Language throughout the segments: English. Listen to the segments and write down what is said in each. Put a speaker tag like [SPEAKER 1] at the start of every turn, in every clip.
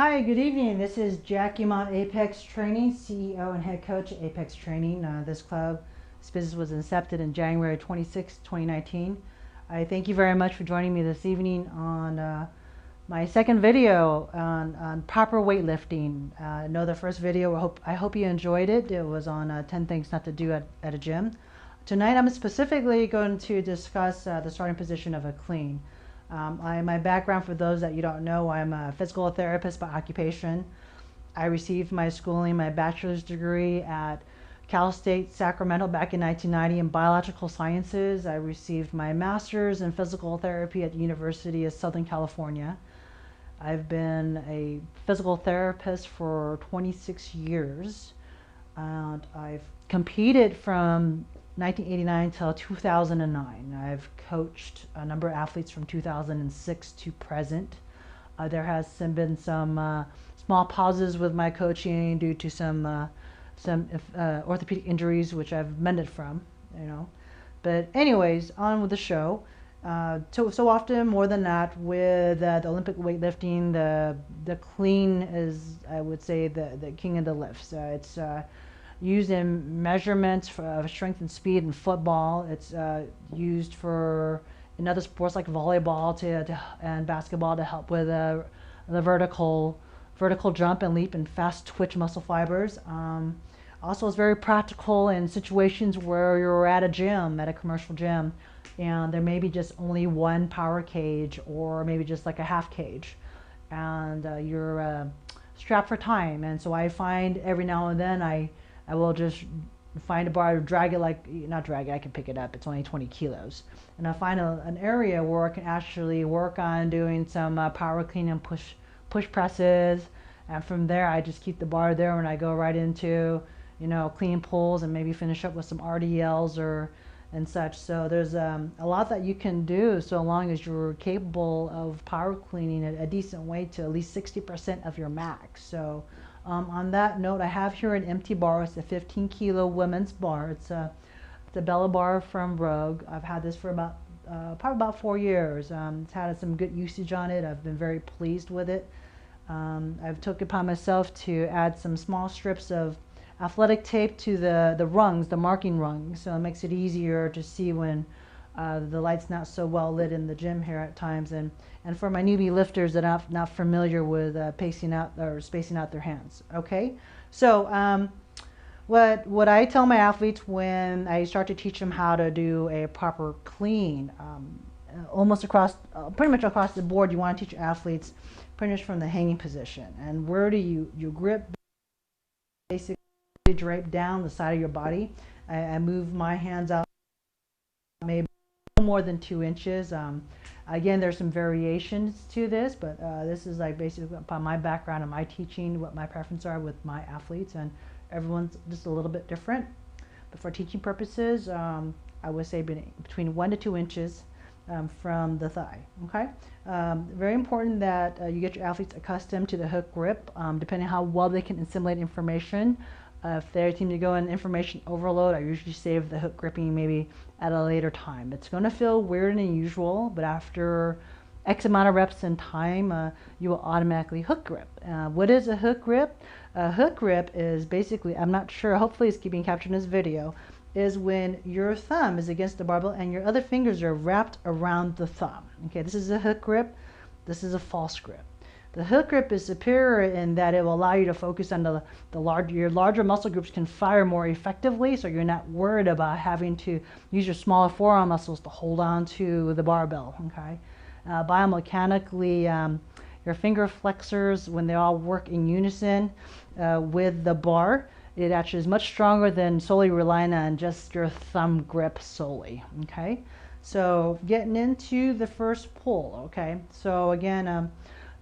[SPEAKER 1] Hi, good evening. This is Jackie Mont Apex Training, CEO and head coach at Apex Training. This business was incepted in January 26, 2019. I thank you very much for joining me this evening on my second video on proper weightlifting. I know the first video, I hope you enjoyed it. It was on 10 things not to do at a gym. Tonight I'm specifically going to discuss the starting position of a clean. My background, for those that you don't know, I'm a physical therapist by occupation. I received my schooling, my bachelor's degree at Cal State Sacramento back in 1990 in biological sciences. I received my master's in physical therapy at the University of Southern California. I've been a physical therapist for 26 years, and I've competed from 1989 till 2009. I've coached a number of athletes from 2006 to present. There has been some small pauses with my coaching due to some orthopedic injuries, which I've mended from, But anyways, on with the show. So often, more than that, with the Olympic weightlifting, the clean is, I would say, the king of the lifts. It's used in measurements for strength and speed in football. It's used in other sports like volleyball and basketball to help with the vertical jump and leap and fast twitch muscle fibers. Also, it's very practical in situations where you're at a commercial gym, and there may be just only one power cage or maybe just like a half cage, and you're strapped for time. And so I find every now and then I will just find a bar, not drag it, I can pick it up, it's only 20 kilos. And I find an area where I can actually work on doing some power clean and push presses. And from there, I just keep the bar there when I go right into, clean pulls and maybe finish up with some RDLs and such. So there's a lot that you can do so long as you're capable of power cleaning at a decent weight to at least 60% of your max. So on that note, I have here an empty bar. It's a 15 kilo women's bar. It's a Bella bar from Rogue. I've had this for probably about 4 years. It's had some good usage on it. I've been very pleased with it. I've took it upon myself to add some small strips of athletic tape to the rungs, the marking rungs, so it makes it easier to see when the light's not so well lit in the gym here at times, and for my newbie lifters that are not familiar with spacing out their hands. Okay, so what I tell my athletes when I start to teach them how to do a proper clean, pretty much across the board, you want to teach athletes pretty much from the hanging position. And where do you grip? Basically drape down the side of your body. I move my hands out maybe no more than 2 inches. Again, there's some variations to this, but this is like basically upon my background and my teaching, what my preferences are with my athletes, and everyone's just a little bit different. But for teaching purposes, I would say between 1 to 2 inches from the thigh. Okay, very important that you get your athletes accustomed to the hook grip, depending on how well they can assimilate information. If they seem to go in information overload, I usually save the hook gripping maybe at a later time. It's going to feel weird and unusual, but after X amount of reps and time, you will automatically hook grip. What is a hook grip? A hook grip is basically, I'm not sure, hopefully it's being captured in this video, is when your thumb is against the barbell and your other fingers are wrapped around the thumb. Okay, this is a hook grip. This is a false grip. The hook grip is superior in that it will allow you to focus on your larger muscle groups can fire more effectively, so you're not worried about having to use your smaller forearm muscles to hold on to the barbell. Okay, biomechanically, your finger flexors, when they all work in unison with the bar, it actually is much stronger than solely relying on just your thumb grip solely. Okay, so getting into the first pull. Okay, so again,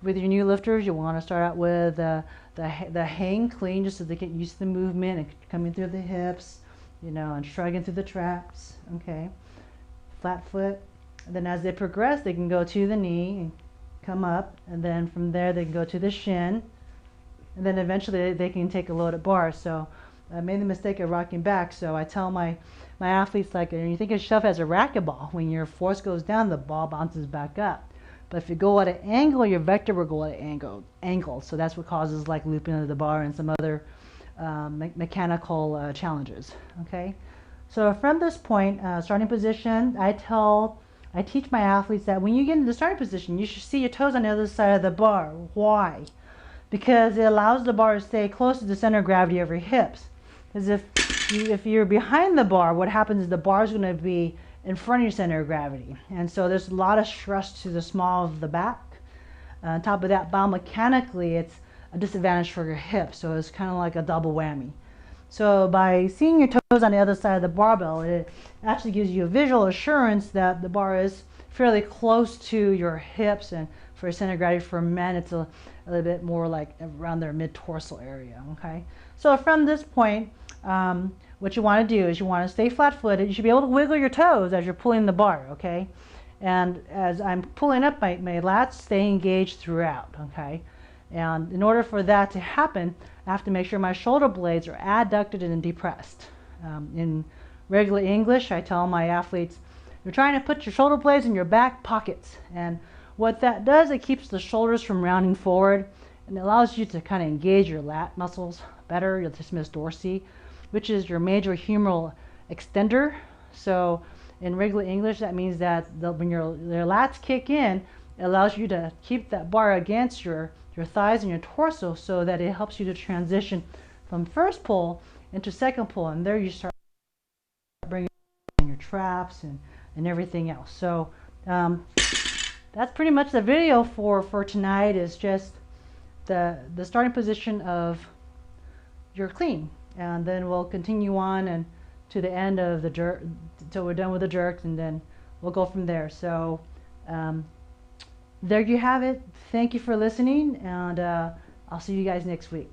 [SPEAKER 1] with your new lifters, you want to start out with the hang clean, just so they get used to the movement and coming through the hips, and shrugging through the traps. Okay, flat foot. And then as they progress, they can go to the knee and come up, and then from there they can go to the shin, and then eventually they can take a loaded bar. So I made the mistake of rocking back, so I tell my athletes, like, you think of yourself as a racquetball. When your force goes down, the ball bounces back up. But if you go at an angle, your vector will go at an angle. So that's what causes like looping of the bar and some other mechanical challenges. Okay. So from this point, starting position, I teach my athletes that when you get into the starting position, you should see your toes on the other side of the bar. Why? Because it allows the bar to stay close to the center of gravity of your hips. Because if you're behind the bar, what happens is the bar is going to be in front of your center of gravity. And so there's a lot of stress to the small of the back. On top of that, biomechanically, it's a disadvantage for your hips. So it's kind of like a double whammy. So by seeing your toes on the other side of the barbell, it actually gives you a visual assurance that the bar is fairly close to your hips, and for center of gravity for men, it's a little bit more like around their mid-dorsal area. Okay. So from this point, what you want to do is you want to stay flat-footed. You should be able to wiggle your toes as you're pulling the bar. Okay. And as I'm pulling up, my lats stay engaged throughout. Okay. And in order for that to happen, I have to make sure my shoulder blades are adducted and depressed. In regular English, I tell my athletes, you're trying to put your shoulder blades in your back pockets. And what that does, it keeps the shoulders from rounding forward, and it allows you to kind of engage your lat muscles better, your latissimus dorsi, which is your major humeral extender. So in regular English, that means that when your lats kick in, it allows you to keep that bar against your thighs and your torso, so that it helps you to transition from first pull into second pull, and there you start bringing in your traps and everything else. So that's pretty much the video for tonight. Is just the starting position of your clean, and then we'll continue on and to the end of the jerk till we're done with the jerks, and then we'll go from there. So there you have it. Thank you for listening, and I'll see you guys next week.